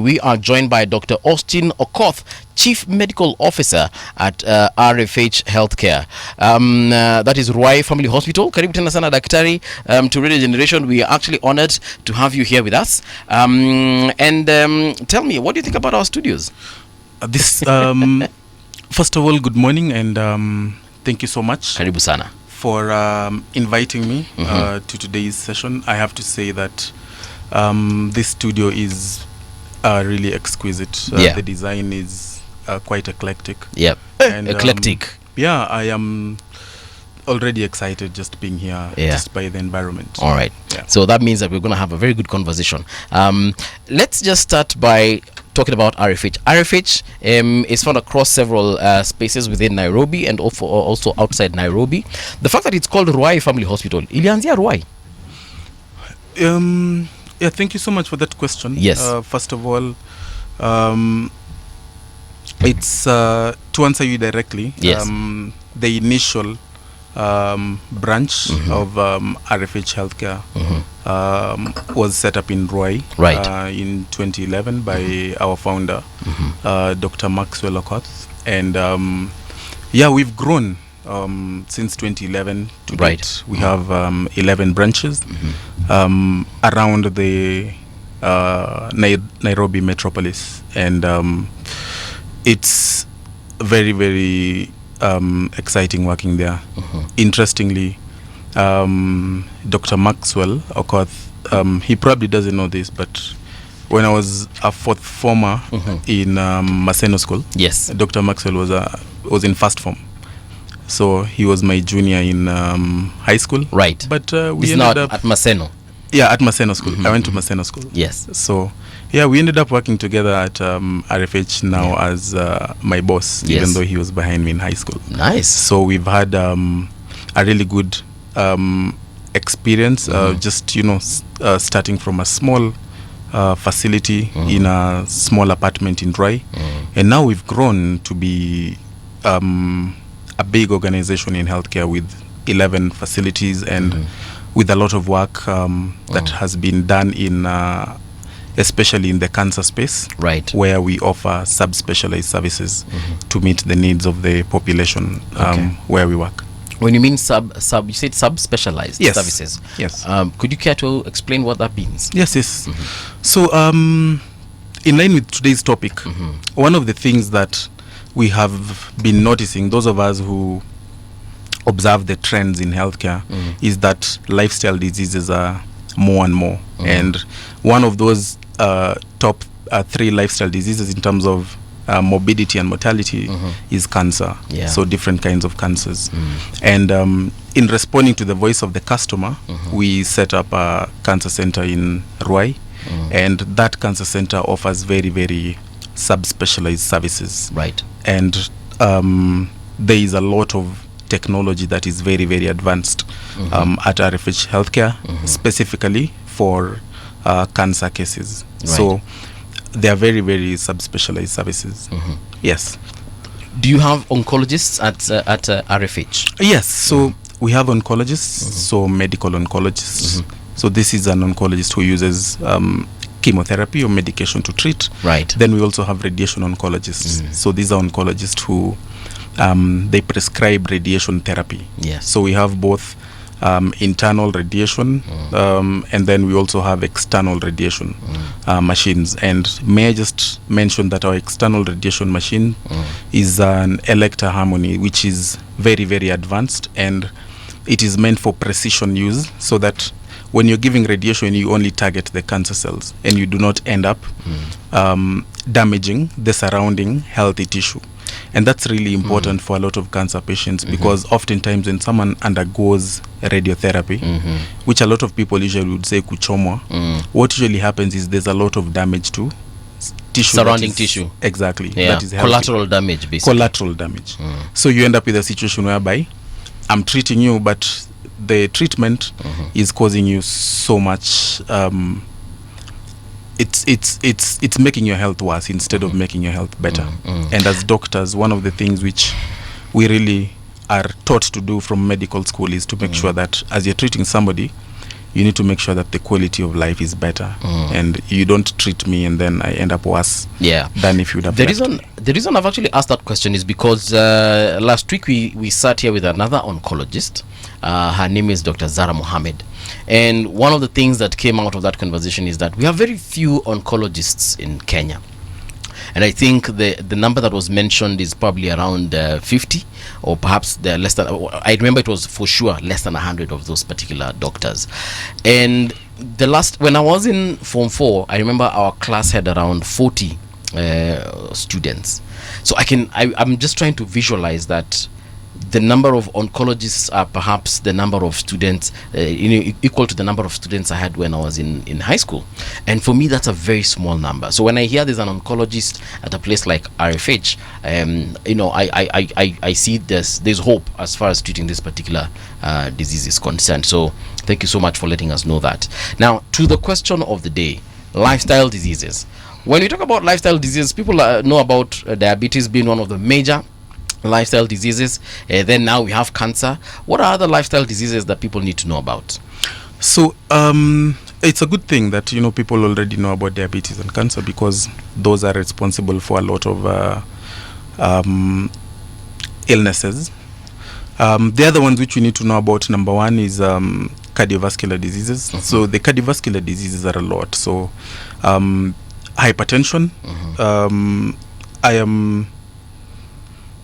We are joined by Dr. Austin Okoth, Chief Medical Officer at RFH Healthcare. That is Ruai Family Hospital. Karibu tena sana daktari to Radio Generation. We are actually honored to have you here with us. And tell me, what do you think about our studios? First of all, good morning, and thank you so much. Karibu sana. For inviting me to today's session. I have to say that this studio is really exquisite. The design is quite eclectic. Yep. And, eclectic. I am already excited just being here, just by the environment. All right. Yeah. So that means that we're going to have a very good conversation. Let's just start by talking about RFH. RFH is found across several spaces within Nairobi and also outside Nairobi. The fact that it's called Ruai Family Hospital, ilianzia Ruai? Thank you so much for that question. Yes. First of all, it's to answer you directly. Yes. The initial branch of RFH Healthcare was set up in Ruai in 2011 by our founder, Dr. Maxwell Okoth, and we've grown since 2011 to date. We have 11 branches around the Nairobi metropolis, and it's very, very exciting working there. Interestingly, Dr. Maxwell Okoth, he probably doesn't know this, but when I was a fourth former in Maseno School, yes, Dr. Maxwell was in first form. So he was my junior in high school. Right. But we ended up at Maseno. Yeah, at Maseno School. I went to Maseno School. Yes. So we ended up working together at RFH now as my boss, even though he was behind me in high school. Nice. So we've had a really good experience, just starting from a small facility in a small apartment in Ruai, and now we've grown to be a big organization in healthcare with 11 facilities and with a lot of work that has been done in especially in the cancer space, where we offer subspecialized services to meet the needs of the population where we work. When you mean sub you said subspecialized services. Yes. Could you care to explain what that means? Yes. So in line with today's topic, one of the things that we have been noticing, those of us who observe the trends in healthcare, is that lifestyle diseases are more and more. And one of those top 3 lifestyle diseases in terms of morbidity and mortality is cancer. So different kinds of cancers. And in responding to the voice of the customer, we set up a cancer center in Ruai. And that cancer center offers very, very subspecialized services. Right. And there is a lot of technology that is very, very advanced at RFH Healthcare, specifically for cancer cases. Right. So they are very, very subspecialized services. Yes. Do you have oncologists at RFH? Yes. So we have oncologists, so medical oncologists. So this is an oncologist who uses chemotherapy or medication to treat. Right. Then we also have radiation oncologists. So these are oncologists who they prescribe radiation therapy. Yes. So we have both internal radiation and then we also have external radiation machines. And may I just mention that our external radiation machine is an Elector Harmony, which is very, very advanced, and it is meant for precision use, so that when you're giving radiation, you only target the cancer cells and you do not end up damaging the surrounding healthy tissue. And that's really important for a lot of cancer patients, because oftentimes when someone undergoes radiotherapy, which a lot of people usually would say Choma, what usually happens is there's a lot of damage to tissue, surrounding tissue. Exactly. Yeah. That is healthy. Collateral damage, basically. Collateral damage. So you end up with a situation whereby I'm treating you, but the treatment is causing you so much it's making your health worse instead of making your health better. And as doctors, one of the things which we really are taught to do from medical school is to make sure that as you're treating somebody, you need to make sure that the quality of life is better, and you don't treat me and then I end up worse than if you would have left me. The reason I've actually asked that question is because last week we sat here with another oncologist. Her name is Dr. Zara Mohammed, and one of the things that came out of that conversation is that we have very few oncologists in Kenya. And I think the number that was mentioned is probably around 50, or perhaps they're less than. I remember it was for sure less than 100 of those particular doctors. And when I was in Form 4, I remember our class had around 40 students. So I'm just trying to visualize that the number of oncologists are perhaps the number of students equal to the number of students I had when I was in high school. And for me, that's a very small number. So when I hear there's an oncologist at a place like RFH, I see there's hope as far as treating this particular disease is concerned. So thank you so much for letting us know that. Now, to the question of the day, lifestyle diseases. When we talk about lifestyle diseases, people know about diabetes being one of the major lifestyle diseases. Then now we have cancer. What are other lifestyle diseases that people need to know about? So it's a good thing that people already know about diabetes and cancer, because those are responsible for a lot of illnesses. The other ones which we need to know about, number one is cardiovascular diseases. So the cardiovascular diseases are a lot. So hypertension. I am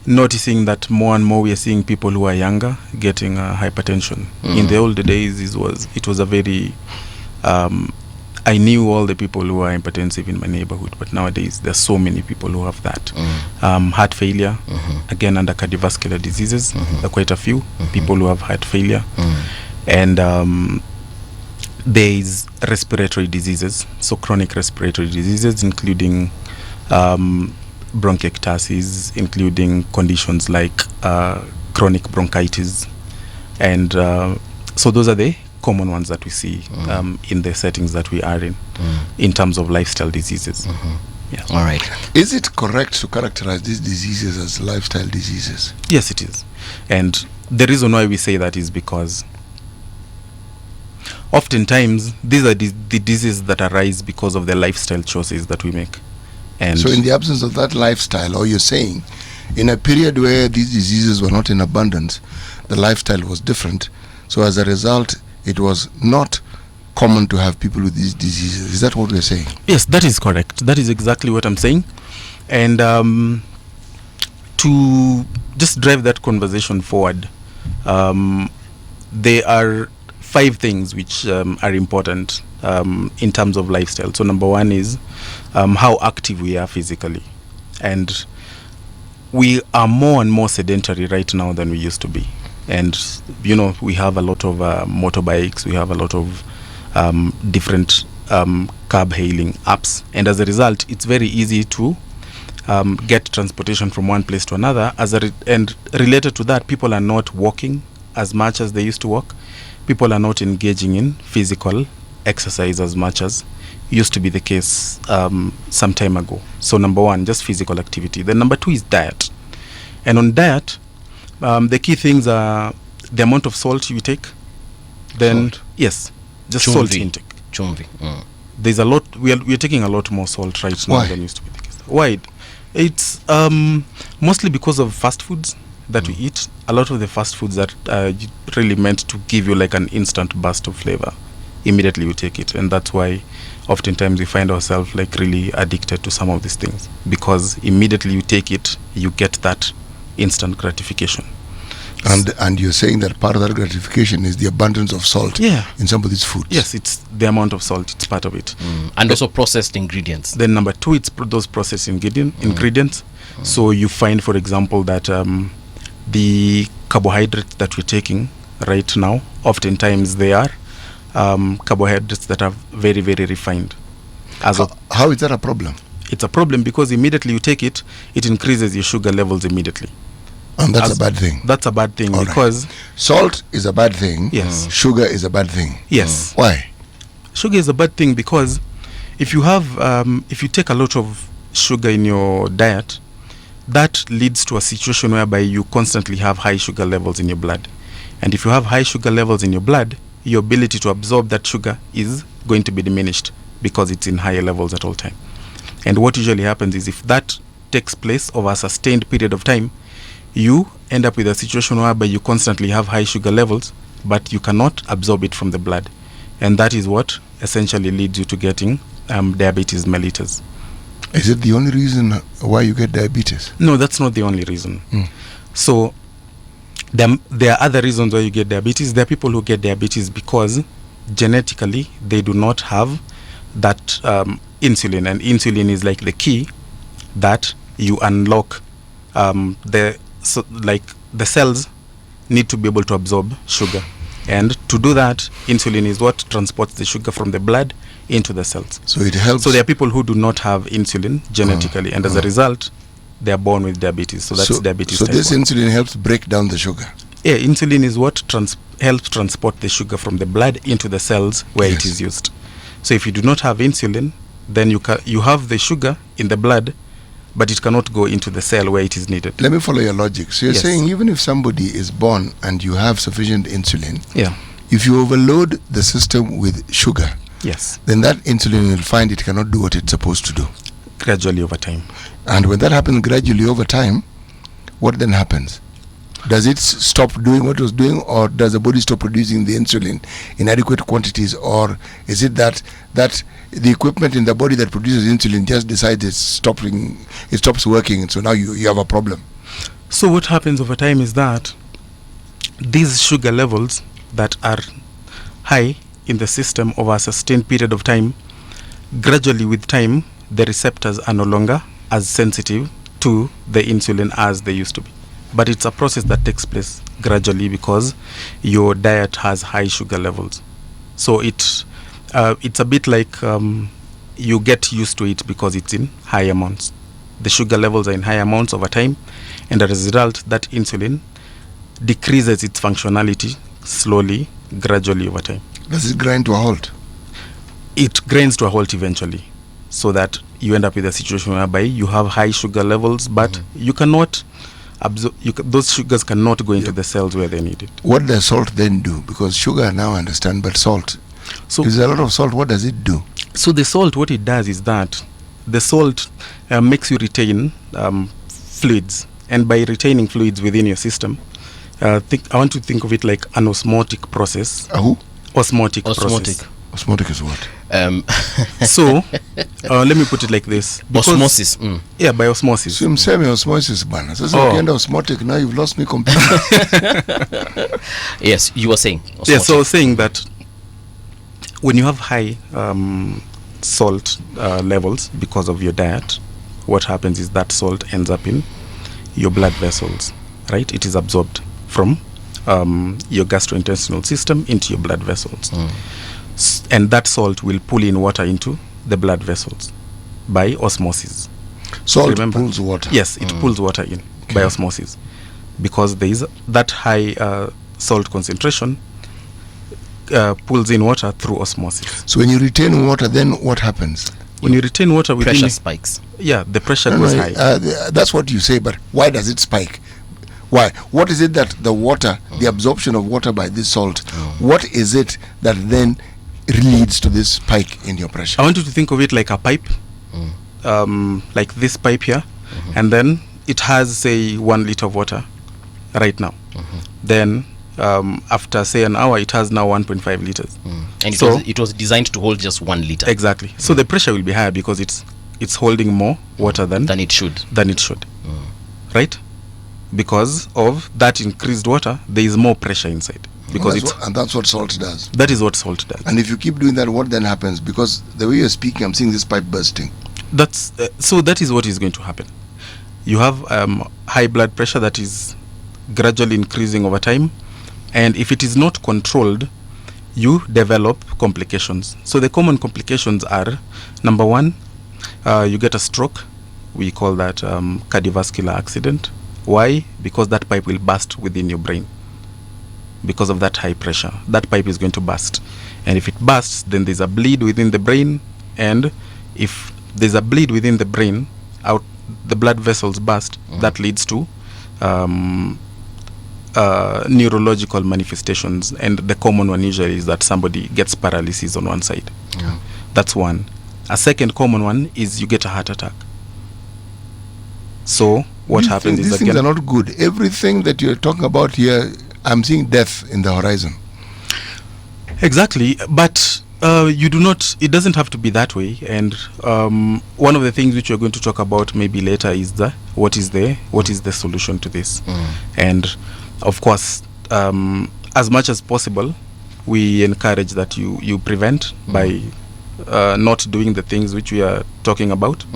noticing that more and more we are seeing people who are younger getting hypertension. In the older days, it was a very I knew all the people who are hypertensive in my neighborhood, but nowadays there's so many people who have that. Heart failure, again under cardiovascular diseases, there are quite a few people who have heart failure. And there is respiratory diseases, so chronic respiratory diseases, including bronchiectasis, including conditions like chronic bronchitis, and so those are the common ones that we see in the settings that we are in terms of lifestyle diseases. Yeah. All right. Is it correct to characterize these diseases as lifestyle diseases? Yes, it is. And the reason why we say that is because oftentimes these are the diseases that arise because of the lifestyle choices that we make. And so in the absence of that lifestyle, or you're saying in a period where these diseases were not in abundance, the lifestyle was different, so as a result it was not common to have people with these diseases. Is that what we're saying? Yes, that is correct. That is exactly what I'm saying. And to just drive that conversation forward, there are 5 things which are important in terms of lifestyle. So number one is how active we are physically, and we are more and more sedentary right now than we used to be. And we have a lot of motorbikes, we have a lot of different cab hailing apps, and as a result it's very easy to get transportation from one place to another. And related to that, people are not walking as much as they used to walk. People are not engaging in physical exercise as much as used to be the case some time ago. So number one, just physical activity. Then number 2 is diet. And on diet, the key things are the amount of salt you take. Then salt. Yes, just salt intake. There's a lot. We are taking a lot more salt right now than used to be the case. Why? It's mostly because of fast foods that we eat. A lot of the fast foods that are really meant to give you like an instant burst of flavor. Immediately you take it, and that's why oftentimes we find ourselves like really addicted to some of these things, because immediately you take it, you get that instant gratification. And you're saying that part of that gratification is the abundance of salt in some of these foods. Yes, it's the amount of salt, it's part of it. And also processed ingredients. Then number 2, it's those processed ingredients. So you find, for example, that the carbohydrates that we're taking right now, oftentimes they are carbohydrates that are very, very refined. How is that a problem? It's a problem because immediately you take it, it increases your sugar levels immediately. And that's a bad thing. That's a bad thing. All because right. Salt is a bad thing. Yes. Sugar is a bad thing. Yes. Why? Sugar is a bad thing because if you have if you take a lot of sugar in your diet, that leads to a situation whereby you constantly have high sugar levels in your blood. And if you have high sugar levels in your blood, your ability to absorb that sugar is going to be diminished because it's in higher levels at all time. And what usually happens is, if that takes place over a sustained period of time, you end up with a situation whereby you constantly have high sugar levels, but you cannot absorb it from the blood. And that is what essentially leads you to getting diabetes mellitus. Is it the only reason why you get diabetes? No, that's not the only reason. So there are other reasons why you get diabetes. There are people who get diabetes because genetically they do not have that insulin, and insulin is like the key that you unlock. The cells need to be able to absorb sugar, and to do that, insulin is what transports the sugar from the blood into the cells. So it helps. So there are people who do not have insulin genetically, and as a result, they are born with diabetes. So that's diabetes. So type this 1. insulin helps break down the sugar. Yeah, insulin is what helps transport the sugar from the blood into the cells where it is used. So if you do not have insulin, then you have the sugar in the blood, but it cannot go into the cell where it is needed. Let me follow your logic. So you're saying even if somebody is born and you have sufficient insulin, if you overload the system with sugar, then that insulin will find it cannot do what it's supposed to do. Gradually over time. And when that happens gradually over time, what then happens? Does it stop doing what it was doing, or does the body stop producing the insulin in adequate quantities, or is it that the equipment in the body that produces insulin just decides it stops working, and so now you have a problem? So what happens over time is that these sugar levels that are high in the system over a sustained period of time, gradually with time, the receptors are no longer as sensitive to the insulin as they used to be. But it's a process that takes place gradually because your diet has high sugar levels. So it's a bit like you get used to it because it's in high amounts. The sugar levels are in high amounts over time, and as a result, that insulin decreases its functionality slowly, gradually over time. Does it grind to a halt? It grinds to a halt eventually, so that you end up with a situation whereby you have high sugar levels, but you cannot absorb. Those sugars cannot go into the cells where they need it. What does salt then do? Because sugar now I understand, but salt. So there's a lot of salt. What does it do? So the salt, what it does is that the salt makes you retain fluids, and by retaining fluids within your system, I want to think of it like an osmotic process. Who? Osmotic process. Osmotic is what? So let me put it like this. Osmosis. Yeah, by osmosis. So I'm saying osmosis, bana. So kind of osmotic. Now you've lost me completely. Yes, you were saying. Osmotic. Yeah, so I was saying that when you have high salt levels because of your diet, what happens is that salt ends up in your blood vessels, right? It is absorbed from your gastrointestinal system into your blood vessels. And that salt will pull in water into the blood vessels by osmosis. Salt pulls water? Yes, it pulls water in by osmosis, because there is that high salt concentration pulls in water through osmosis. So when you retain water, then what happens? When you retain water, pressure spikes. Yeah, the pressure goes high. That's what you say, but why does it spike? Why? What is it that the water, the absorption of water by this salt, what is it that then leads to this spike in your pressure? I want you to think of it like a pipe, like this pipe here, and then it has, say, 1 liter of water right now. Then after, say, an hour, it has now 1.5 liters. And so it was designed to hold just 1 liter. Exactly. So the pressure will be higher because it's holding more water than it should. Right? Because of that increased water, there is more pressure inside. Because and that's what salt does. That is what salt does. And if you keep doing that, what then happens? Because the way you're speaking, I'm seeing this pipe bursting. So that is what is going to happen. You have high blood pressure that is gradually increasing over time, and if it is not controlled, you develop complications. So the common complications are, number one, you get a stroke. We call that cardiovascular accident. Why? Because that pipe will burst within your brain. Because of that high pressure, that pipe is going to burst. And if it bursts, then there's a bleed within the brain. And if there's a bleed within the brain, the blood vessels burst, that leads to neurological manifestations, and the common one usually is that somebody gets paralysis on one side. Yeah. That's one. A second common one is you get a heart attack. So what happens is these things are not good. Everything that you're talking about here, I'm seeing death in the horizon. Exactly, but you do not. It doesn't have to be that way. And one of the things which we're going to talk about maybe later is what is the solution to this. And of course, as much as possible, we encourage that you prevent by not doing the things which we are talking about.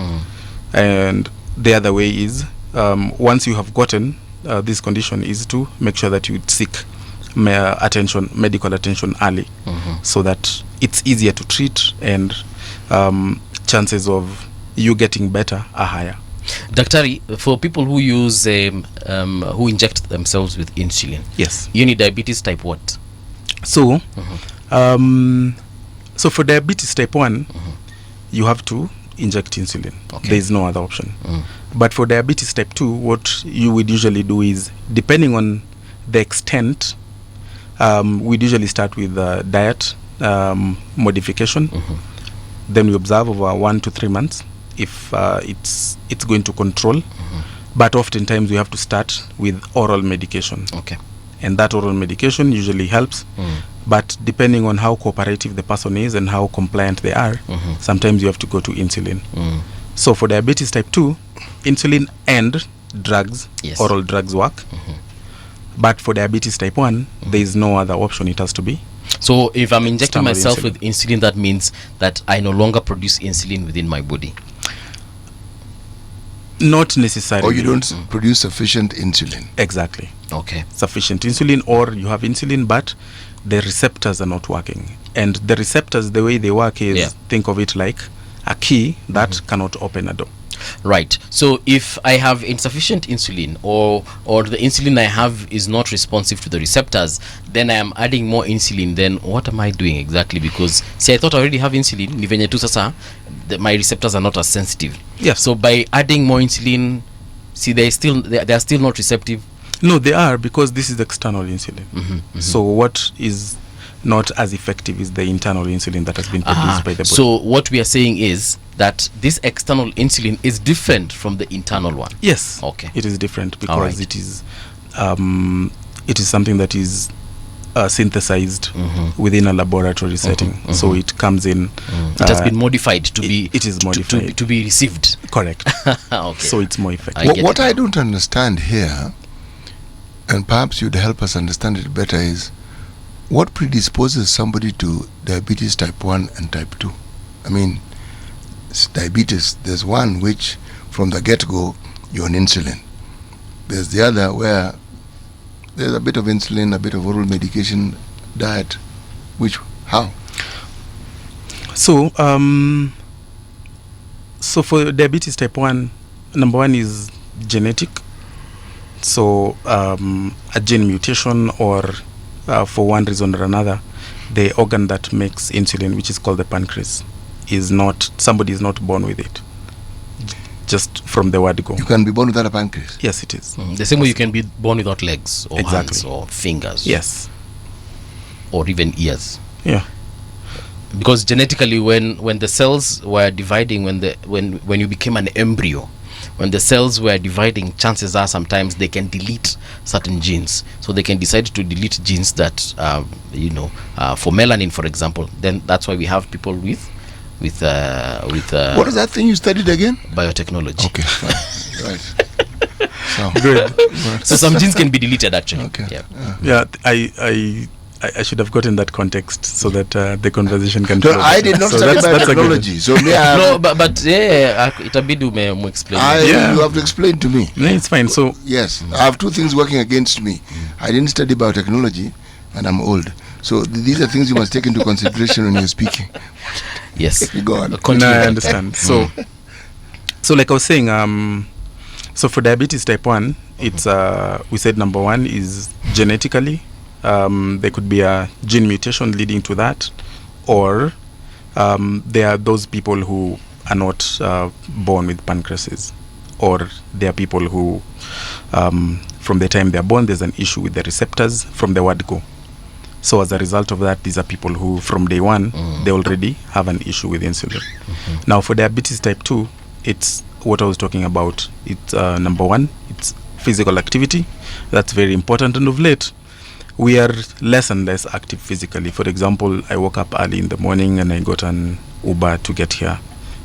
And the other way is once you have gotten this condition, is to make sure that you seek medical attention early, so that it's easier to treat and chances of you getting better are higher. Daktari, for people who use who inject themselves with insulin, Yes. you need diabetes type what? So so for diabetes type 1, you have to inject insulin. Okay. There is no other option. But for diabetes type 2, what you would usually do is, depending on the extent, we'd usually start with diet modification. Then we observe over 1 to 3 months if it's going to control. But oftentimes we have to start with oral medication. Okay. And that oral medication usually helps. But depending on how cooperative the person is and how compliant they are, sometimes you have to go to insulin. So for diabetes type 2, insulin and drugs, Yes. oral drugs work. But for diabetes type 1, there is no other option. It has to be. So if I'm injecting Standard myself insulin. with insulin, that means that I no longer produce insulin within my body. Not necessarily. Or you don't produce sufficient insulin. Exactly. Okay. Sufficient insulin, or you have insulin, but the receptors are not working. And the receptors, the way they work is, think of it like a key that cannot open a door. Right. So if I have insufficient insulin, or the insulin I have is not responsive to the receptors, then I am adding more insulin. Then what am I doing exactly? Because see, I thought I already have insulin. Ni venye tu sasa, my receptors are not as sensitive. Yes. So by adding more insulin, see, they are still not receptive. No, they are, because this is external insulin. So what is not as effective is the internal insulin that has been produced by the body. So what we are saying is that this external insulin is different from the internal one. Yes. Okay. It is different because Alright. it is something that is synthesized within a laboratory setting. So it comes in. It has been modified to be. It is modified to be received. Correct. Okay. So it's more effective. I get What it I now. don't understand here, and perhaps you'd help us understand it better, is what predisposes somebody to diabetes type 1 and type 2? I mean, diabetes, there's one which from the get-go you're on insulin. There's the other where there's a bit of insulin, a bit of oral medication, diet. How? So so for diabetes type 1, number 1 is genetic. So a gene mutation, or for one reason or another, the organ that makes insulin, which is called the pancreas, somebody is not born with it. Just from the word go. You can be born without a pancreas. Yes, it is. The same way you can be born without legs or hands or fingers. Yes. Or even ears. Yeah. Because genetically, when the cells were dividing, when you became an embryo, when the cells were dividing, chances are sometimes they can delete certain genes. So they can decide to delete genes that for melanin, for example. Then that's why we have people with what is that thing you studied again? biotechnology. Okay, fine. Right. So, Good. So some genes can be deleted actually. Okay. Yeah. Yeah, I should have gotten that context so that the conversation can so flow I better. did not So study that's a good- biotechnology. So may I No, but yeah, itabidi explain. Yeah. you have to explain to me. No, it's fine. So Yes, I have two things working against me. I didn't study biotechnology, and I'm old. So these are things you must take into consideration when you're speaking. Yes. Go on. Continue. no, I understand. So like I was saying, so for diabetes type 1, it's we said number 1 is genetically. There could be a gene mutation leading to that, or there are those people who are not born with pancreases, or there are people who, for from the time they're born, there's an issue with the receptors from the word go. So as a result of that, these are people who from day one, they already have an issue with insulin. Now for diabetes type 2, it's what I was talking about. It's number one, it's physical activity. That's very important. And of late, we are less and less active physically. For example, I woke up early in the morning and I got an Uber to get here.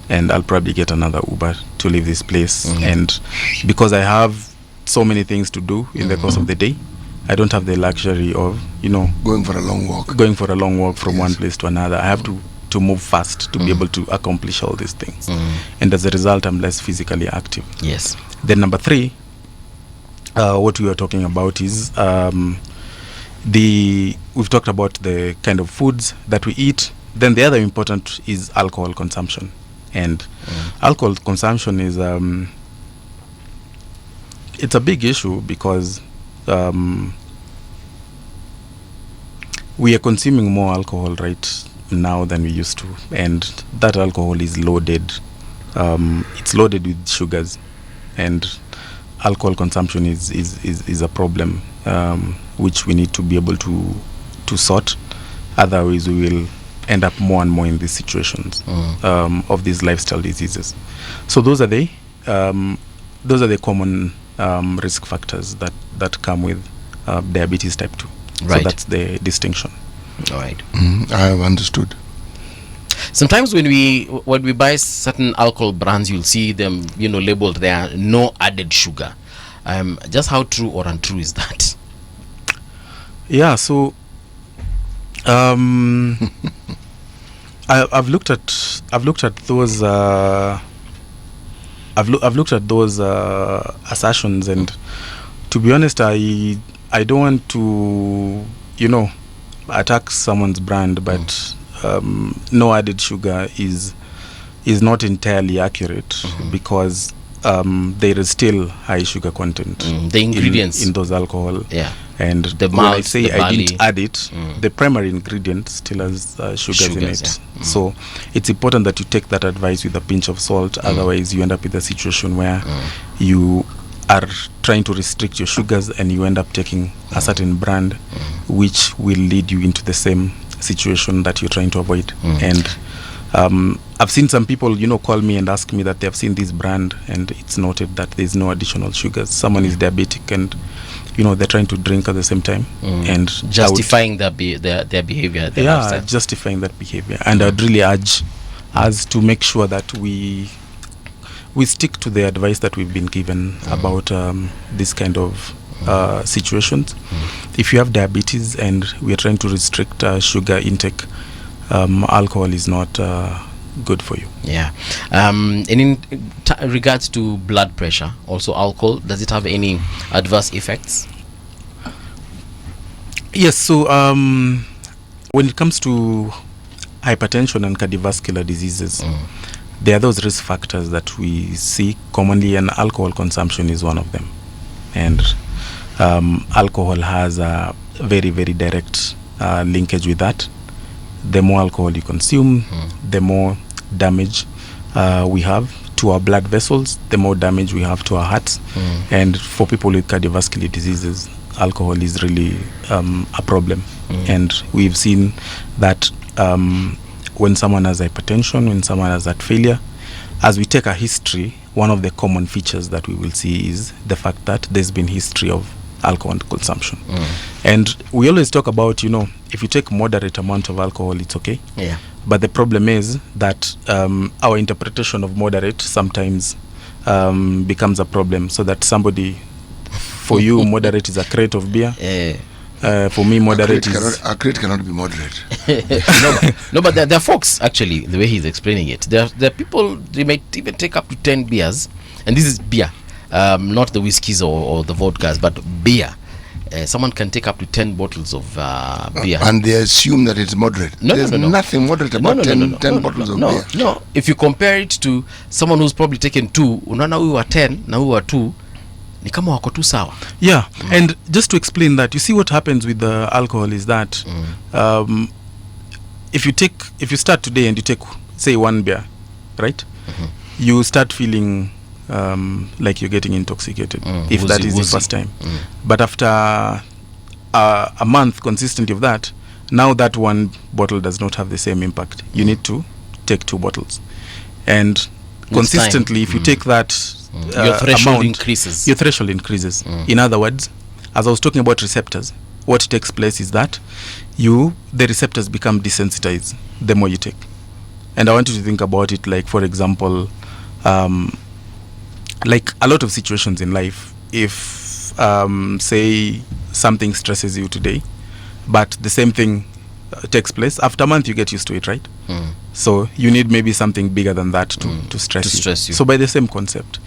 And I'll probably get another Uber to leave this place. And because I have so many things to do in the course of the day, I don't have the luxury of, going for a long walk from one place to another. I have to move fast to be able to accomplish all these things. And as a result, I'm less physically active. Yes. Then number 3, what we were talking about is we've talked about the kind of foods that we eat. Then the other important is alcohol consumption. And alcohol consumption is it's a big issue because we are consuming more alcohol right now than we used to, and that alcohol is loaded. It's loaded with sugars, and alcohol consumption is a problem which we need to be able to sort. Otherwise, we will end up more and more in these situations of these lifestyle diseases. So those are the common risk factors that come with diabetes type 2. Right. So that's the distinction. All right. I have understood. Sometimes when we buy certain alcohol brands, you'll see them, labeled there, no added sugar. Just how true or untrue is that? Yeah. So I've looked at those assertions, and to be honest, I don't want to attack someone's brand, but no added sugar is not entirely accurate because there is still high sugar content. The ingredients in those alcohol. Yeah. And The when I malt, say the I barley. didn't add it, the primary ingredient still has sugars in it. Yeah. So it's important that you take that advice with a pinch of salt. Otherwise, you end up with a situation where you are trying to restrict your sugars and you end up taking a certain brand which will lead you into the same situation that you're trying to avoid. And I've seen some people, call me and ask me that they have seen this brand and it's noted that there's no additional sugars. Someone is diabetic and they're trying to drink at the same time and justifying their behavior. Their lifestyle. Justifying that behavior. And I'd really urge us to make sure that we stick to the advice that we've been given about this kind of situations. If you have diabetes and we are trying to restrict sugar intake, alcohol is not good for you. Yeah. And in regards to blood pressure, also alcohol, does it have any adverse effects? Yes. So when it comes to hypertension and cardiovascular diseases, there are those risk factors that we see commonly, and alcohol consumption is one of them. And alcohol has a very, very direct linkage with that. The more alcohol you consume, the more damage we have to our blood vessels, the more damage we have to our hearts. And for people with cardiovascular diseases, alcohol is really a problem. And we've seen that when someone has hypertension, when someone has heart failure, as we take a history, one of the common features that we will see is the fact that there's been history of alcohol consumption. And we always talk about, if you take moderate amount of alcohol, it's okay. Yeah. But the problem is that our interpretation of moderate sometimes becomes a problem, so that for you, moderate is a crate of beer. For me, moderate a crate cannot be moderate. No, but there are folks, actually, the way he's explaining it, there are people, they might even take up to 10 beers, and this is beer, not the whiskeys or the vodkas, but beer. Someone can take up to 10 bottles of beer. And they assume that it's moderate. There's nothing moderate about 10 bottles of beer. No, if you compare it to someone who's probably taken 2, unaona huyu wa 10 na huyu wa 2, ni kama wako tu sawa. Yeah, and just to explain that, you see what happens with the alcohol is that if you start today and you take, say, 1 beer, right? You start feeling like you're getting intoxicated, if that is the first time. But after a month consistently of that, now that one bottle does not have the same impact. You need to take 2 bottles, and consistently, if you take that your threshold amount, increases. Your threshold increases. In other words, as I was talking about receptors, what takes place is that the receptors become desensitized the more you take. And I want you to think about it like, for example, like a lot of situations in life. If say something stresses you today, but the same thing takes place after a month, you get used to it, right? So you need maybe something bigger than that to stress you. So by the same concept,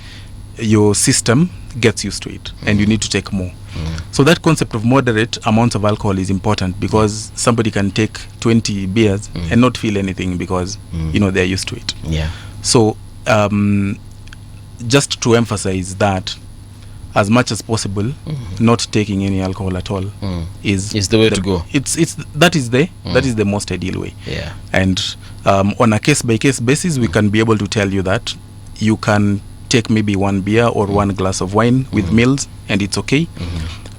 your system gets used to it, and you need to take more. So that concept of moderate amounts of alcohol is important, because somebody can take 20 beers and not feel anything, because they're used to it. Yeah. So just to emphasize that, as much as possible, not taking any alcohol at all is the way to go. That is the most ideal way. Yeah. And on a case by case basis, we can be able to tell you that you can take maybe 1 beer or 1 glass of wine with meals, and it's okay.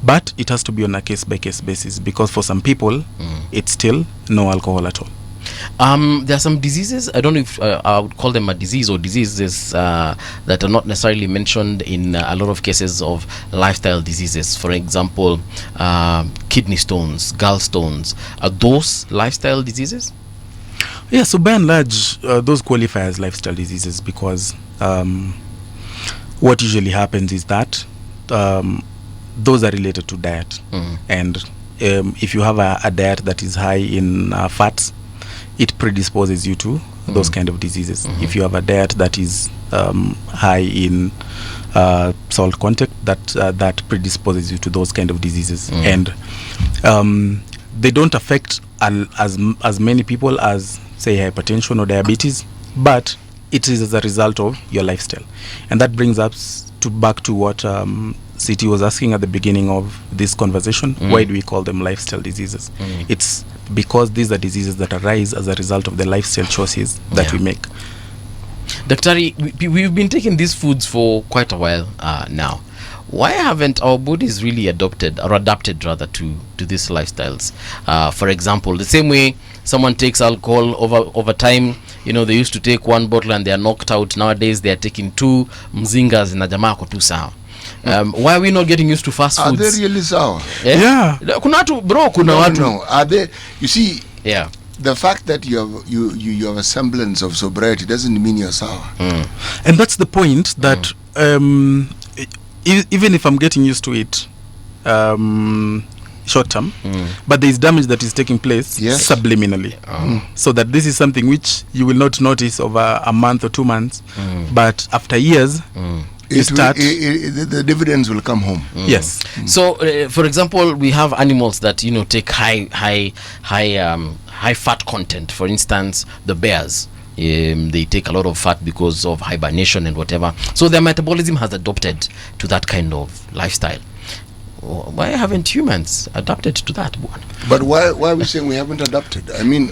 But it has to be on a case by case basis, because for some people it's still no alcohol at all. There are some diseases, I don't know if I would call them a disease or diseases that are not necessarily mentioned in a lot of cases of lifestyle diseases. For example, kidney stones, gallstones. Are those lifestyle diseases? Yeah, so by and large, those qualify as lifestyle diseases, because what usually happens is that those are related to diet. And if you have a diet that is high in fats, it predisposes you to those kind of diseases. If you have a diet that is high in salt content, that predisposes you to those kind of diseases. And they don't affect as many people as, say, hypertension or diabetes, but it is as a result of your lifestyle. And that brings us back to what City was asking at the beginning of this conversation. Why do we call them lifestyle diseases? It's because these are diseases that arise as a result of the lifestyle choices that we make. Daktari, we've been taking these foods for quite a while now. Why haven't our bodies really adapted to these lifestyles? For example, the same way someone takes alcohol over time, they used to take 1 bottle and they are knocked out. Nowadays they are taking 2 mzingas na jamaa ko tu sawa. Why are we not getting used to fast foods? Are they really sour? Yeah. Kuna watu, bro, kuna watu. No. Are they? You see, yeah. The fact that you have a semblance of sobriety doesn't mean you're sour. And that's the point, that even if I'm getting used to it short term, but there is damage that is taking place subliminally. So that this is something which you will not notice over a month or 2 months, but after years, the dividends will come home. Yes. So, for example, we have animals that take high fat content. For instance, the bears. They take a lot of fat because of hibernation and whatever. So their metabolism has adopted to that kind of lifestyle. Why haven't humans adapted to that one? But why are we saying we haven't adapted? I mean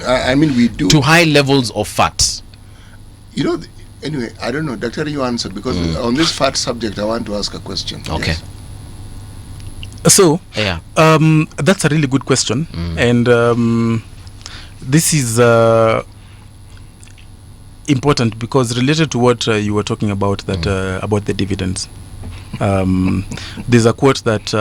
we do. To high levels of fat. Anyway, I don't know. Doctor, you answer, because on this fat subject, I want to ask a question. Okay. Yes. So, that's a really good question. And this is important, because related to what you were talking about, that about the dividends. There's a quote that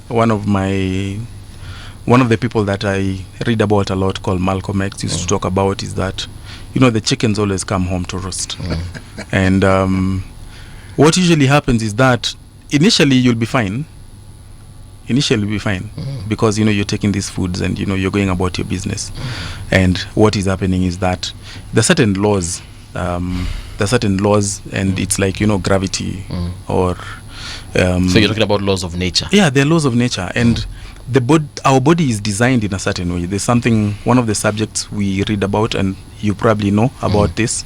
one of the people that I read about a lot, called Malcolm X, used to talk about, is that the chickens always come home to roost. And what usually happens is that initially you'll be fine, because you're taking these foods and you're going about your business. And what is happening is that there are certain laws, and it's like gravity, or so you're talking about laws of nature. Yeah, they're laws of nature. And our body is designed in a certain way. There's one of the subjects we read about, and you probably know about this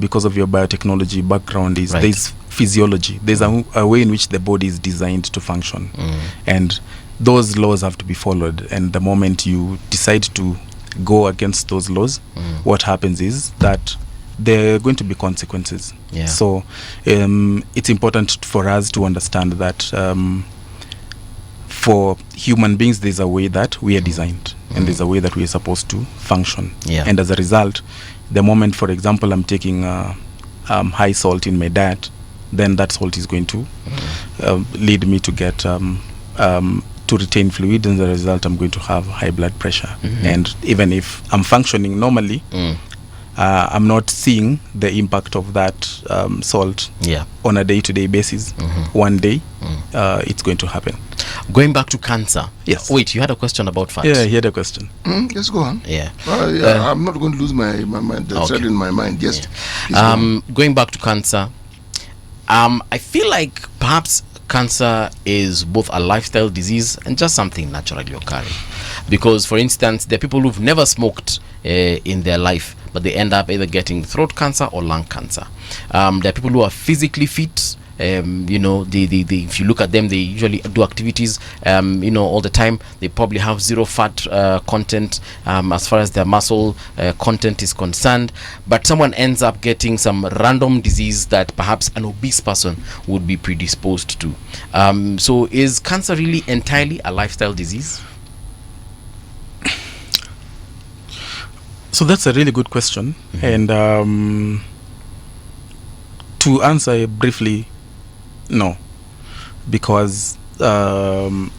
because of your biotechnology background, is there's physiology. There's a way in which the body is designed to function, and those laws have to be followed. And the moment you decide to go against those laws, what happens is that there are going to be consequences. Yeah. So it's important for us to understand that for human beings, there's a way that we are designed, and there's a way that we are supposed to function. Yeah. And as a result, the moment, for example, I'm taking high salt in my diet, then that salt is going to lead me to get to retain fluid, and as a result, I'm going to have high blood pressure. And even if I'm functioning normally, I'm not seeing the impact of that salt on a day-to-day basis. One day, it's going to happen. Going back to cancer. Yes. Wait, you had a question about fat? Yeah, he had a question. Yes, go on. Yeah. I'm not going to lose my mind. That's Okay. in my mind. Yes. Please go on. Going back to cancer, I feel like perhaps cancer is both a lifestyle disease and just something naturally occurring. Because, for instance, there are people who've never smoked in their life, but they end up either getting throat cancer or lung cancer. There are people who are physically fit. You know, if you look at them, they usually do activities, you know, all the time. They probably have zero fat content as far as their muscle content is concerned. But someone ends up getting some random disease that perhaps an obese person would be predisposed to. So is cancer really entirely a lifestyle disease? So that's a really good question. And to answer briefly, no, because normally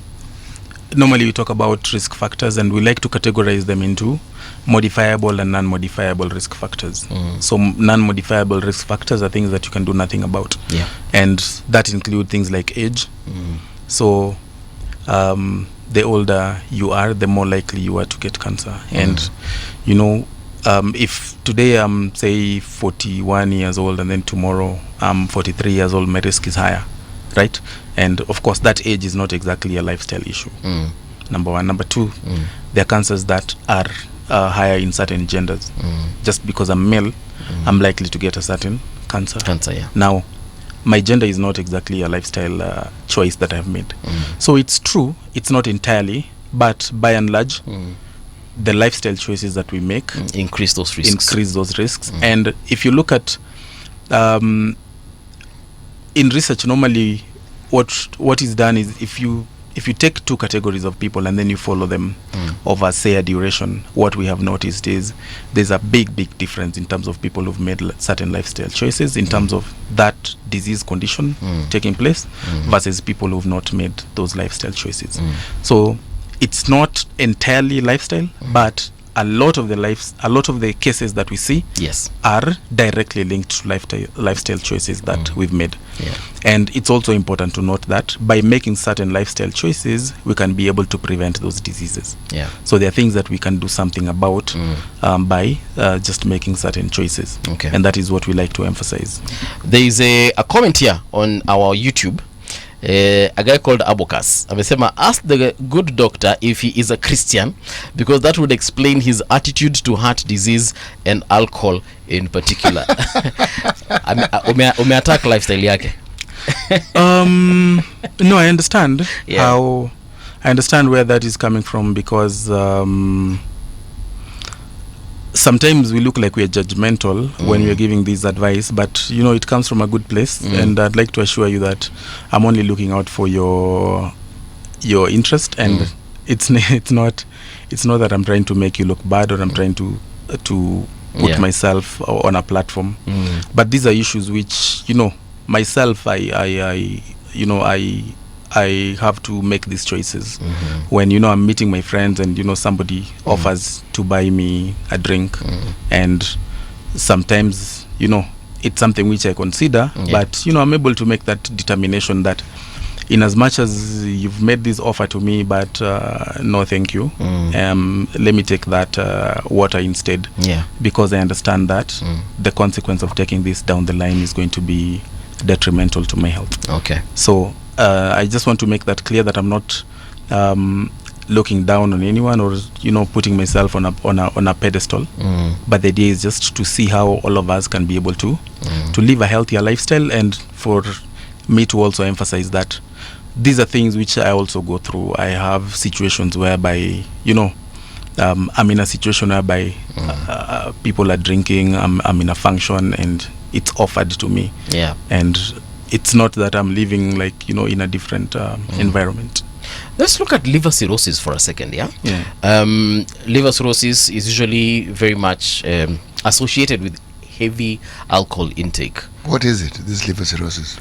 we talk about risk factors, and we like to categorize them into modifiable and non-modifiable risk factors. So non-modifiable risk factors are things that you can do nothing about, and that include things like age. So the older you are, the more likely you are to get cancer. And you know, if today I'm say 41 years old, and then tomorrow I'm 43 years old, my risk is higher, right? And of course that age is not exactly a lifestyle issue. Number one. Number two, there are cancers that are higher in certain genders. Just because I'm male, I'm likely to get a certain cancer. Now, my gender is not exactly a lifestyle choice that I've made. So it's true, it's not entirely, but by and large, the lifestyle choices that we make increase those risks. And if you look at in research, normally what is done is if you take two categories of people and then you follow them over, say, a duration, what we have noticed is there's a big difference in terms of people who've made certain lifestyle choices in terms of that disease condition taking place versus people who've not made those lifestyle choices. So it's not entirely lifestyle, but a lot of the cases that we see are directly linked to lifestyle choices that we've made. And it's also important to note that by making certain lifestyle choices, we can be able to prevent those diseases. So there are things that we can do something about by just making certain choices. And that is what we like to emphasize. There is a comment here on our YouTube. A guy called Abokas amesema, ask the good doctor if he is a Christian, because that would explain his attitude to heart disease and alcohol in particular. Umeattack lifestyle yake. No, I understand I understand where that is coming from, because sometimes we look like we are judgmental when we are giving this advice, but you know, it comes from a good place. And I'd like to assure you that I'm only looking out for your interest, and it's not that I'm trying to make you look bad, or I'm trying to put myself on a platform. But these are issues which, you know, myself, I have to make these choices when, you know, I'm meeting my friends and, you know, somebody offers to buy me a drink, and sometimes, you know, it's something which I consider, but, you know, I'm able to make that determination that in as much as you've made this offer to me, but no thank you, let me take that water instead, because I understand that the consequence of taking this down the line is going to be detrimental to my health. So I just want to make that clear, that I'm not looking down on anyone, or, you know, putting myself on a pedestal. But the idea is just to see how all of us can be able to live a healthier lifestyle, and for me to also emphasize that these are things which I also go through. I have situations whereby, you know, I'm in a situation whereby people are drinking, I'm in a function and it's offered to me. Yeah. And it's not that I'm living like, in a different environment. Let's look at liver cirrhosis for a second, yeah? Yeah. Liver cirrhosis is usually very much associated with heavy alcohol intake. What is it, this liver cirrhosis?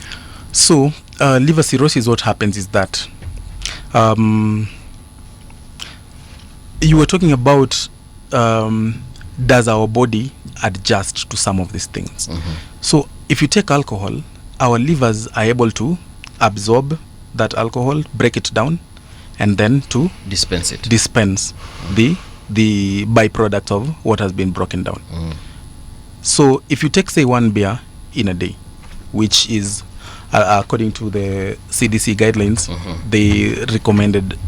So, liver cirrhosis, what happens is that you were talking about does our body adjust to some of these things. So, if you take alcohol, our livers are able to absorb that alcohol, break it down, and then to Dispense it. dispense the byproduct of what has been broken down. So if you take, say, 1 beer in a day, which is according to the CDC guidelines, they recommended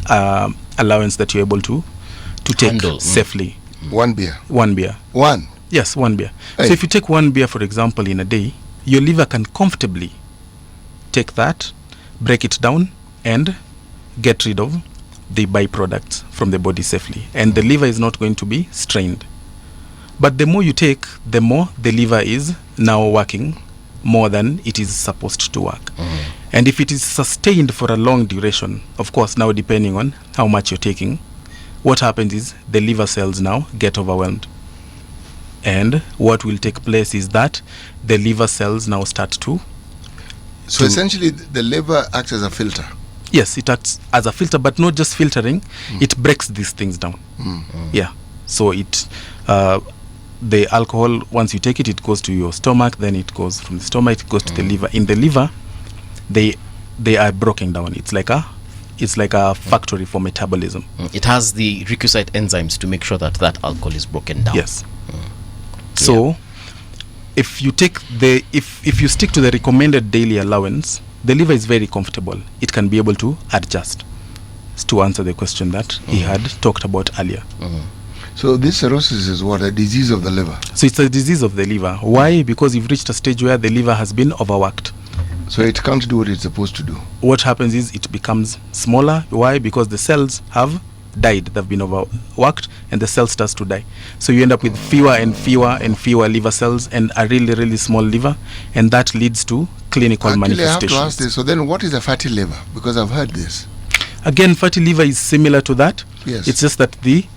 allowance that you're able to take Handle. safely. 1 beer. 1 beer. One. Yes, 1 beer. Hey. So if you take 1 beer, for example, in a day, your liver can comfortably take that, break it down, and get rid of the byproducts from the body safely. And the liver is not going to be strained. But the more you take, the more the liver is now working more than it is supposed to work. And if it is sustained for a long duration, of course, now depending on how much you're taking, what happens is the liver cells now get overwhelmed. And what will take place is that the liver cells now start to... So essentially, the liver acts as a filter. Yes, it acts as a filter, but not just filtering. It breaks these things down. Yeah. So the alcohol, once you take it, it goes to your stomach, then it goes from the stomach, it goes to the liver. In the liver, they are broken down. It's like a factory for metabolism. It has the requisite enzymes to make sure that alcohol is broken down. Yes. So if you take if you stick to the recommended daily allowance, the liver is very comfortable. It can be able to adjust, to answer the question that he had talked about earlier. So this cirrhosis is what? A disease of the liver. So it's a disease of the liver. Why? Because you've reached a stage where the liver has been overworked. So it can't do what it's supposed to do. What happens is it becomes smaller. Why? Because the cells have died. They've been overworked and the cell starts to die. So you end up with fewer and fewer and fewer liver cells and a really, really small liver, and that leads to clinical manifestations. I have to ask this. So then what is a fatty liver? Because I've heard this. Again, fatty liver is similar to that. Yes. It's just that the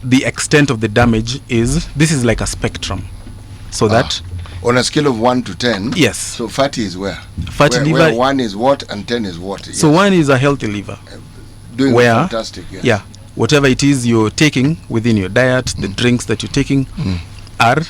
extent of the damage this is like a spectrum. So that on a scale of 1 to 10. Yes. So fatty is where? Fatty liver. Where 1 is what and 10 is what? Yes. So 1 is a healthy liver. Doing where, fantastic. Yes. Yeah. Whatever it is you're taking within your diet, the drinks that you're taking are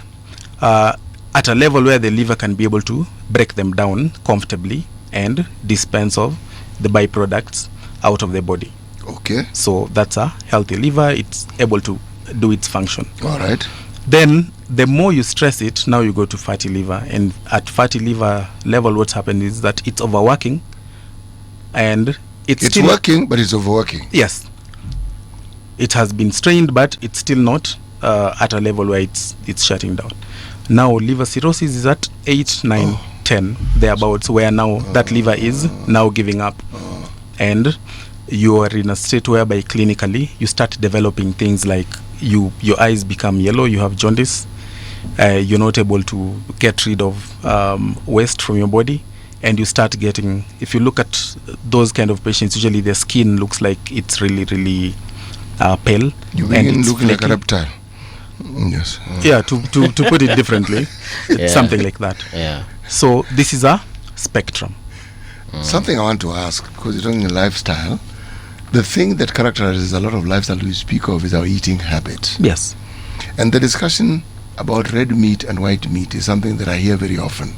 at a level where the liver can be able to break them down comfortably and dispense of the byproducts out of the body. Okay. So that's a healthy liver. It's able to do its function. All right. Then the more you stress it, now you go to fatty liver. And at fatty liver level, what's happened is that it's overworking, and it's still working, but it's overworking. Yes. It has been strained, but it's still not at a level where it's shutting down. Now liver cirrhosis is at 8, 9, 10 thereabouts, where now that liver is now giving up, and you are in a state whereby clinically you start developing things like your eyes become yellow, you have jaundice, you're not able to get rid of waste from your body, and you start getting, if you look at those kind of patients, usually their skin looks like it's really, really pale. You begin looking like a reptile. Yes. Yeah, to put it differently, it's something like that. Yeah. So this is a spectrum. Something I want to ask, because you're talking lifestyle, the thing that characterizes a lot of lifestyle we speak of is our eating habits. Yes. And the discussion about red meat and white meat is something that I hear very often.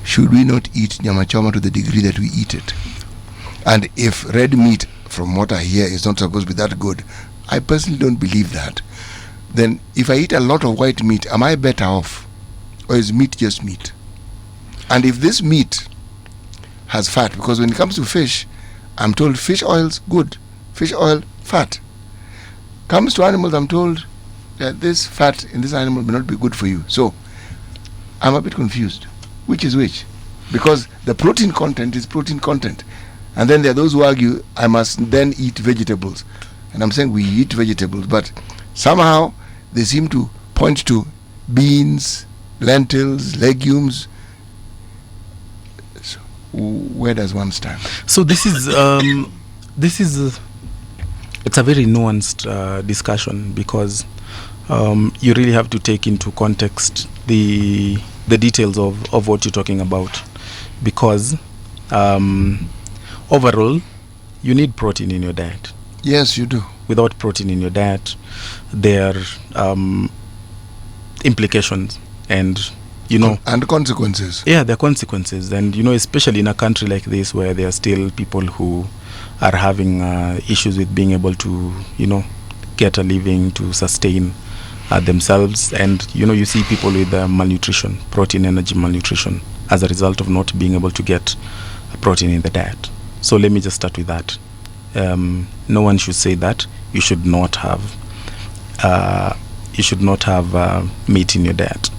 Should we not eat Nyama Choma to the degree that we eat it? And if red meat, from what I hear, is not supposed to be that good, I personally don't believe that. Then if I eat a lot of white meat, am I better off? Or is meat just meat? And if this meat has fat, because when it comes to fish, I'm told fish oil's good, fish oil, fat. Comes to animals, I'm told that this fat in this animal may not be good for you. So I'm a bit confused. Which is which? Because the protein content is protein content. And then there are those who argue I must then eat vegetables. And I'm saying we eat vegetables, but somehow they seem to point to beans, lentils, legumes. So where does one stand? So this is it's a very nuanced discussion, because you really have to take into context the details of what you're talking about, because overall you need protein in your diet. Yes, you do. Without protein in your diet, there are implications and and consequences. Yeah, there are consequences, and especially in a country like this where there are still people who are having issues with being able to get a living, to sustain themselves, and you see people with malnutrition, protein energy malnutrition, as a result of not being able to get protein in the diet. So let me just start with that. No one should say that you should not have meat in your diet.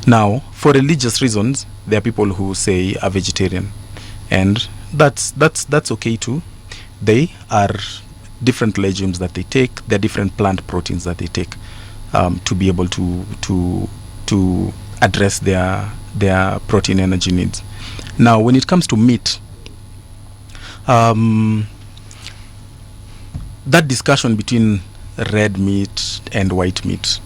Now, for religious reasons, there are people who say are vegetarian, and that's okay too. They are different legumes that they take. There are different plant proteins that they take to be able to address their protein energy needs. Now, when it comes to meat, that discussion between red meat and white meat,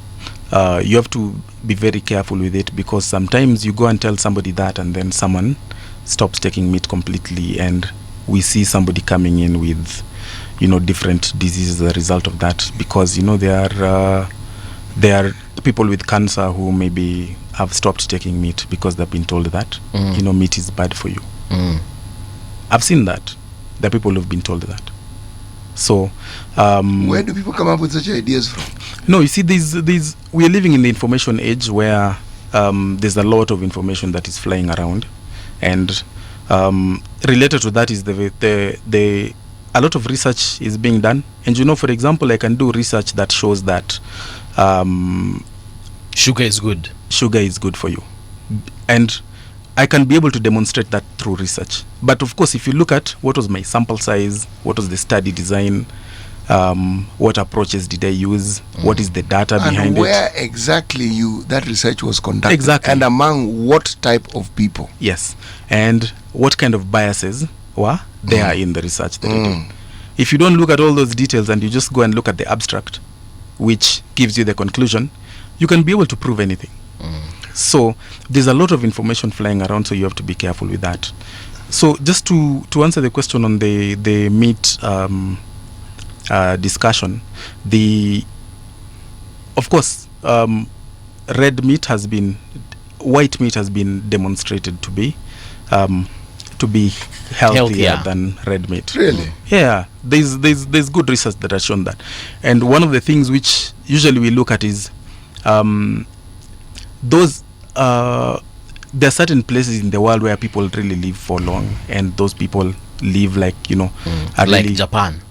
you have to be very careful with it, because sometimes you go and tell somebody that, and then someone stops taking meat completely, and we see somebody coming in with different diseases as a result of that, because there are people with cancer who maybe have stopped taking meat because they've been told that meat is bad for you. I've seen that. There are people who've been told that. So where do people come up with such ideas from? No, you see, we are living in the information age where there's a lot of information that is flying around, and related to that is a lot of research is being done. And for example, I can do research that shows that sugar is good. Sugar is good for you, and I can be able to demonstrate that through research. But of course, if you look at what was my sample size, what was the study design, what approaches did I use, what is the data behind it, where exactly that research was conducted, exactly, and among what type of people. Yes, and what kind of biases were there in the research that I did. If you don't look at all those details and you just go and look at the abstract, which gives you the conclusion, you can be able to prove anything. So there's a lot of information flying around, so you have to be careful with that. So just to answer the question on the meat discussion, of course, white meat has been demonstrated to be healthier than red meat. Really? Yeah, there's good research that has shown that. And one of the things which usually we look at is there are certain places in the world where people really live for long, and those people live like like Japan,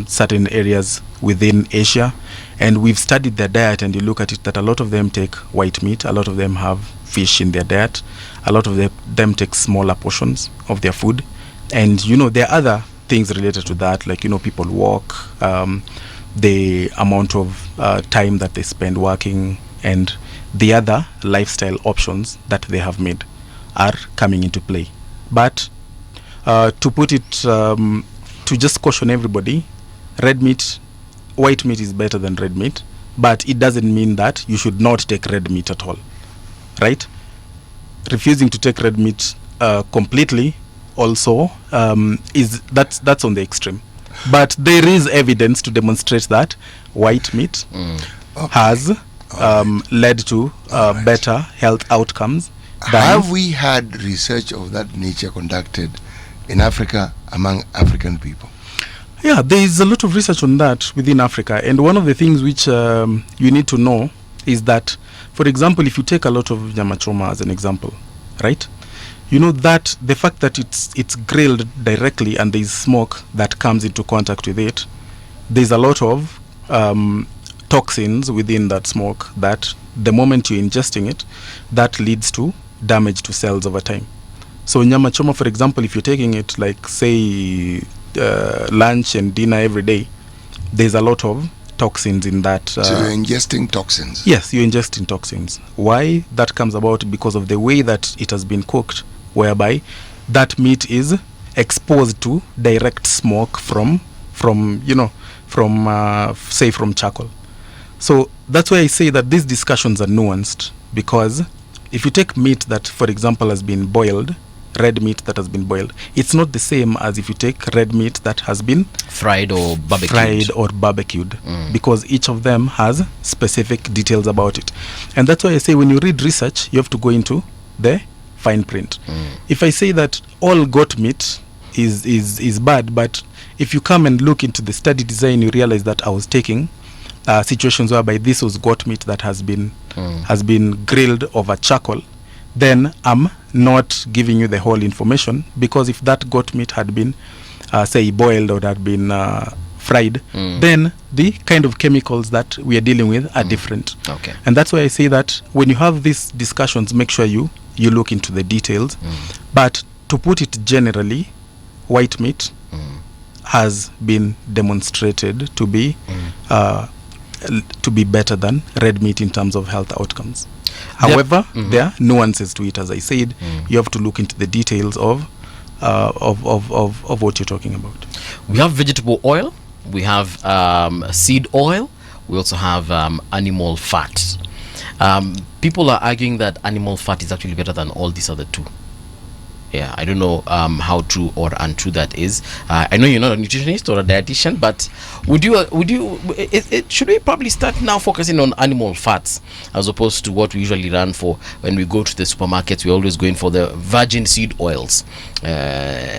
certain areas within Asia, and we've studied their diet, and you look at it that a lot of them take white meat, a lot of them have fish in their diet, a lot of them take smaller portions of their food, and there are other things related to that, like people walk, the amount of time that they spend working, and the other lifestyle options that they have made are coming into play. But to put it, to just caution everybody, white meat is better than red meat, but it doesn't mean that you should not take red meat at all, right? Refusing to take red meat completely also that's on the extreme. But there is evidence to demonstrate that white meat has led to better health outcomes. Have we had research of that nature conducted in Africa among African people? Yeah, there is a lot of research on that within Africa, and one of the things which you need to know is that, for example, if you take a lot of Nyama Choma as an example, right? That the fact that it's grilled directly and there is smoke that comes into contact with it, there's a lot of toxins within that smoke that the moment you're ingesting it, that leads to damage to cells over time. So Nyama Choma, for example, if you're taking it like say lunch and dinner every day, there's a lot of toxins in that. So you're ingesting toxins. Yes, you're ingesting toxins. Why that comes about? Because of the way that it has been cooked, whereby that meat is exposed to direct smoke from say from charcoal. So that's why I say that these discussions are nuanced, because if you take meat that, for example, has been boiled, red meat that has been boiled, it's not the same as if you take red meat that has been fried or barbecued. Because each of them has specific details about it. And that's why I say when you read research, you have to go into the fine print. If I say that all goat meat is bad, but if you come and look into the study design, you realize that I was taking situations whereby this was goat meat that has been grilled over charcoal, then I'm not giving you the whole information, because if that goat meat had been say boiled or had been fried, then the kind of chemicals that we are dealing with are different. Okay. And that's why I say that when you have these discussions, make sure you look into the details. But to put it generally, white meat has been demonstrated to be better than red meat in terms of health outcomes. However, there are nuances to it. As I said, you have to look into the details of what you're talking about. We have vegetable oil, we have seed oil, we also have animal fat. People are arguing that animal fat is actually better than all these other two. Yeah, I don't know how true or untrue that is. I know you're not a nutritionist or a dietitian, but should we probably start now focusing on animal fats as opposed to what we usually run for when we go to the supermarkets? We're always going for the virgin seed oils,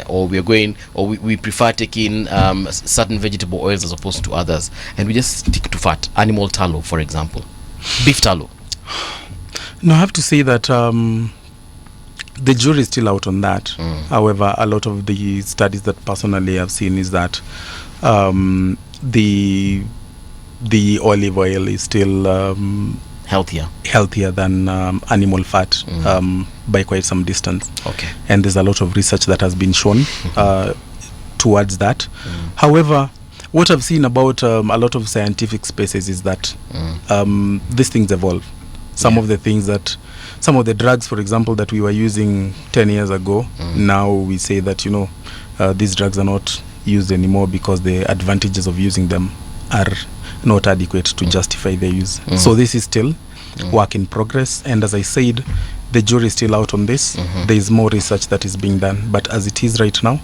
or we prefer taking certain vegetable oils as opposed to others, and we just stick to fat. Animal tallow, for example, beef tallow. No, I have to say that the jury is still out on that. However, a lot of the studies that personally I've seen is that the olive oil is still healthier than animal fat by quite some distance. Okay. And there's a lot of research that has been shown towards that. However, what I've seen about a lot of scientific spaces is that these things evolve. Some of the things that, some of the drugs, for example, that we were using 10 years ago, now we say that, these drugs are not used anymore because the advantages of using them are not adequate to justify their use. So this is still work in progress. And as I said, the jury is still out on this. There is more research that is being done. But as it is right now,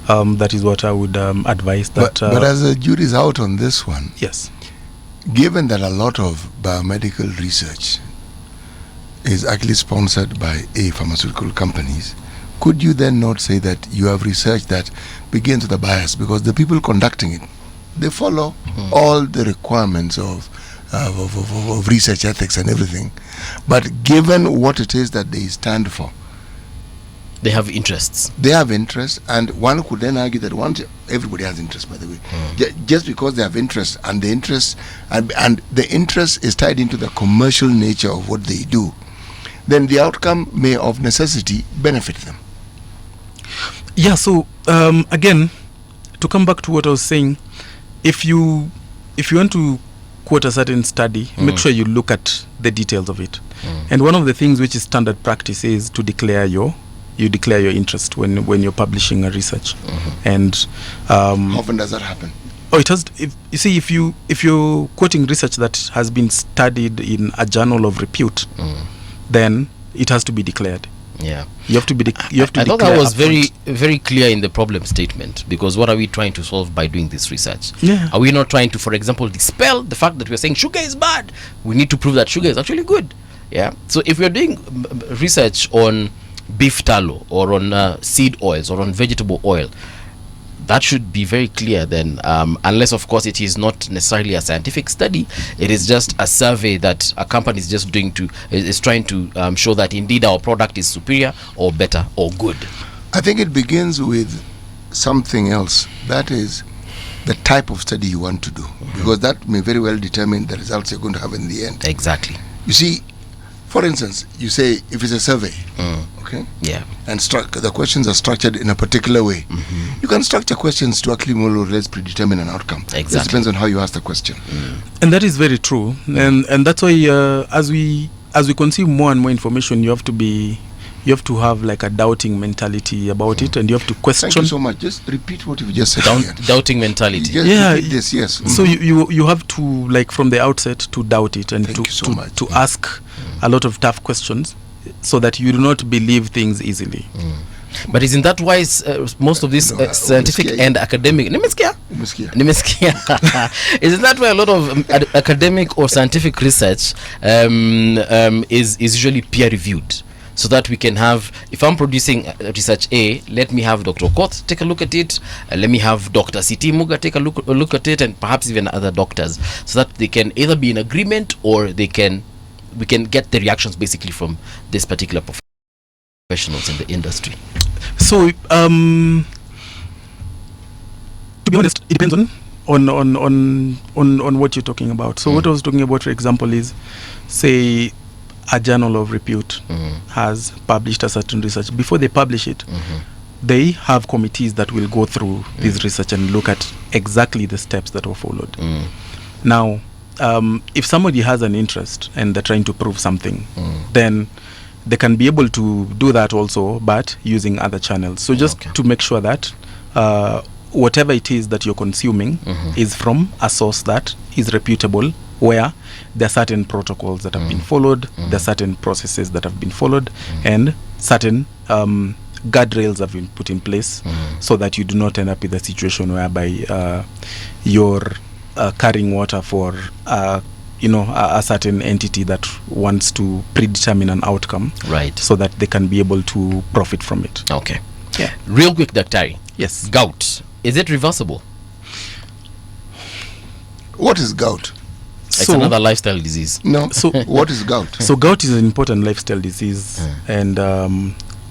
that is what I would advise. That, but as the jury is out on this one, yes, given that a lot of biomedical research is actually sponsored by pharmaceutical companies, could you then not say that you have research that begins with a bias? Because the people conducting it, they follow all the requirements of research ethics and everything. But given what it is that they stand for, they have interests. They have interests, and one could then argue that everybody has interest, by the way. Just because they have interest, and the interest and the interest is tied into the commercial nature of what they do, then the outcome may of necessity benefit them. Yeah, so again, to come back to what I was saying, if you want to quote a certain study, make sure you look at the details of it. And one of the things which is standard practice is to declare your interest when you're publishing a research. And how often does that happen? It has. If you're quoting research that has been studied in a journal of repute, then it has to be declared. Yeah, you have to be. I thought that was very, very clear in the problem statement, because what are we trying to solve by doing this research? Yeah. Are we not trying to, for example, dispel the fact that we're saying sugar is bad? We need to prove that sugar is actually good. Yeah. So if we're doing research on beef tallow or on seed oils or on vegetable oil, that should be very clear then, unless of course it is not necessarily a scientific study. It is just a survey that a company is just doing is trying to show that indeed our product is superior or better or good. I think it begins with something else, that is the type of study you want to do, because that may very well determine the results you're going to have in the end. Exactly. You see, for instance, you say if it's a survey, okay, Okay. Yeah. And the questions are structured in a particular way. You can structure questions to actually more or less predetermine an outcome. Exactly. It depends on how you ask the question. And that is very true. And that's why as we consume more and more information, you have to have like a doubting mentality about it, and you have to question. Thank you so much. Just repeat what you've just said. Doubting mentality. Just repeat this, yes. So you have to, like, from the outset, to doubt it and to ask a lot of tough questions, so that you do not believe things easily. But isn't that why most of this scientific and academic Nimesikia? Isn't that why a lot of academic or scientific research is usually peer reviewed? So that we can have, if I'm producing research A, let me have Dr. Okoth take a look at it, let me have Dr. C.T. Muga take a look at it, and perhaps even other doctors, so that they can either be in agreement, or we can get the reactions basically from this particular professionals in the industry. So to be honest, it depends on what you're talking about. So what I was talking about, for example, is, say, a journal of repute has published a certain research. Before they publish it, they have committees that will go through this research and look at exactly the steps that were followed. Now, if somebody has an interest and they're trying to prove something, then they can be able to do that also, but using other channels. So just to make sure that whatever it is that you're consuming is from a source that is reputable, where there are certain protocols that have been followed, there are certain processes that have been followed, and certain guardrails have been put in place, so that you do not end up with a situation whereby you're carrying water for a certain entity that wants to predetermine an outcome, right? So that they can be able to profit from it. Okay. Yeah. Real quick, Daktari. Yes. Gout, is it reversible? What is gout? It's another lifestyle disease. No. So what is gout? So gout is an important lifestyle disease, and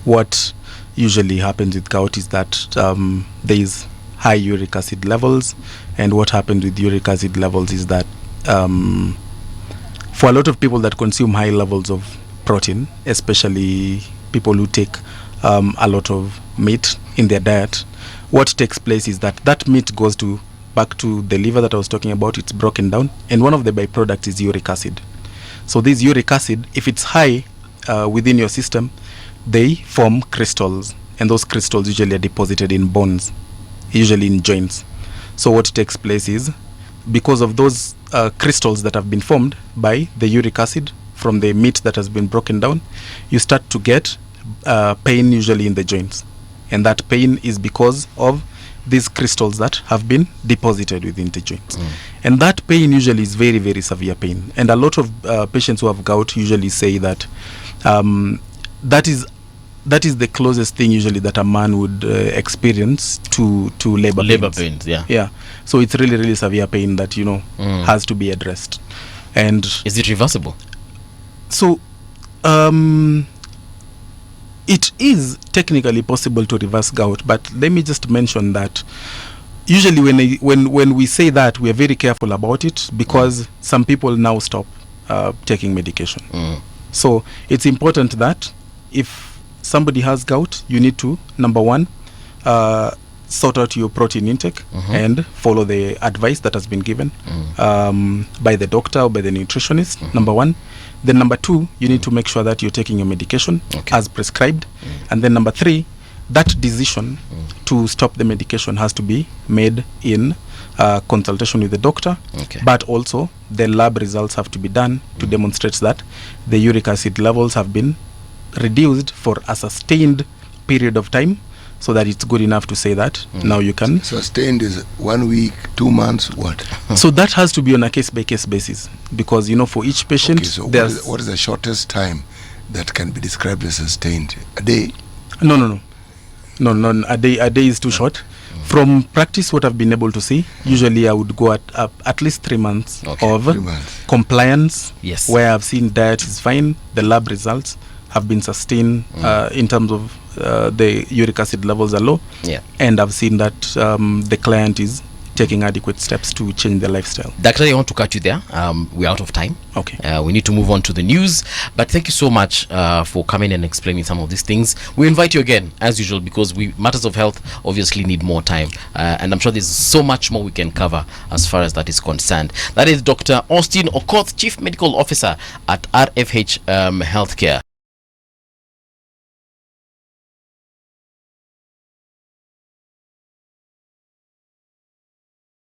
what usually happens with gout is that there is high uric acid levels, and what happens with uric acid levels is that for a lot of people that consume high levels of protein, especially people who take a lot of meat in their diet, what takes place is that meat goes back to the liver that I was talking about. It's broken down, and one of the byproducts is uric acid. So this uric acid, if it's high within your system, they form crystals, and those crystals usually are deposited in bones, usually in joints. So what takes place is, because of those crystals that have been formed by the uric acid from the meat that has been broken down, you start to get pain usually in the joints, and that pain is because of these crystals that have been deposited within the joints. And that pain usually is very, very severe pain, and a lot of patients who have gout usually say that that is the closest thing usually that a man would experience to labor pains. Yeah. So it's really, really severe pain that has to be addressed. And is it reversible? So it is technically possible to reverse gout, but let me just mention that usually when we say that, we are very careful about it, because some people now stop taking medication. So it's important that if somebody has gout, you need to, number one, sort out your protein intake and follow the advice that has been given by the doctor or by the nutritionist, number one. Then number two, you need to make sure that you're taking your medication as prescribed. And then number three, that decision to stop the medication has to be made in consultation with the doctor, but also the lab results have to be done to demonstrate that the uric acid levels have been reduced for a sustained period of time, so that it's good enough to say that now you can. Sustained is 1 week, 2 months, what? So that has to be on a case-by-case basis, because for each patient, so what is the shortest time that can be described as sustained? A day? No. A day is too short. From practice, what I've been able to see, usually I would go at least 3 months of 3 months. Compliance, yes, where I've seen diet is fine, the lab results have been sustained in terms of the uric acid levels are low, and I've seen that the client is taking adequate steps to change their lifestyle. Daktari, I want to cut you there. We're out of time. Okay. We need to move on to the news. But thank you so much for coming and explaining some of these things. We invite you again, as usual, because matters of health obviously need more time. And I'm sure there's so much more we can cover as far as that is concerned. That is Dr. Austin Okoth, Chief Medical Officer at RFH Healthcare.